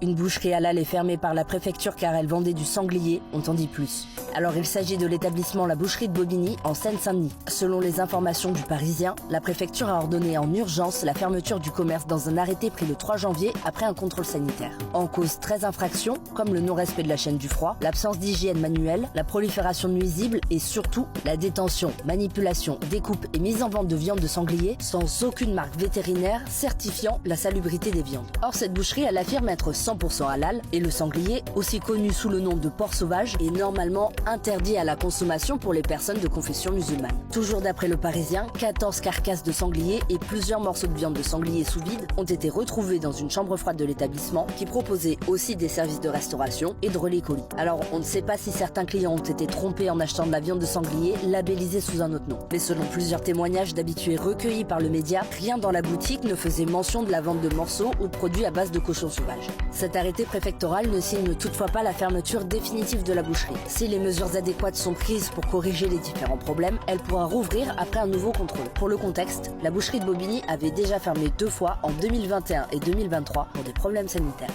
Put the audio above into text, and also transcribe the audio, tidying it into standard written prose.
Une boucherie halal est fermée par la préfecture car elle vendait du sanglier, on t'en dit plus. Alors il s'agit de l'établissement La Boucherie de Bobigny en Seine-Saint-Denis. Selon les informations du Parisien, la préfecture a ordonné en urgence la fermeture du commerce dans un arrêté pris le 3 janvier après un contrôle sanitaire. En cause 13 infractions, comme le non-respect de la chaîne du froid, l'absence d'hygiène manuelle, la prolifération de nuisibles et surtout la détention, manipulation, découpe et mise en vente de viande de sanglier sans aucune marque vétérinaire certifiant la salubrité des viandes. Or cette boucherie, elle affirme être 100% halal et le sanglier, aussi connu sous le nom de porc sauvage, est normalement interdit à la consommation pour les personnes de confession musulmane. Toujours d'après le Parisien, 14 carcasses de sanglier et plusieurs morceaux de viande de sanglier sous vide ont été retrouvés dans une chambre froide de l'établissement qui proposait aussi des services de restauration et de relais colis. Alors on ne sait pas si certains clients ont été trompés en achetant de la viande de sanglier labellisée sous un autre nom. Mais selon plusieurs témoignages d'habitués recueillis par le média, rien dans la boutique ne faisait mention de la vente de morceaux ou de produits à base de cochon sauvage. Cet arrêté préfectoral ne signe toutefois pas la fermeture définitive de la boucherie. Si les mesures adéquates sont prises pour corriger les différents problèmes, elle pourra rouvrir après un nouveau contrôle. Pour le contexte, la boucherie de Bobigny avait déjà fermé 2 fois en 2021 et 2023 pour des problèmes sanitaires.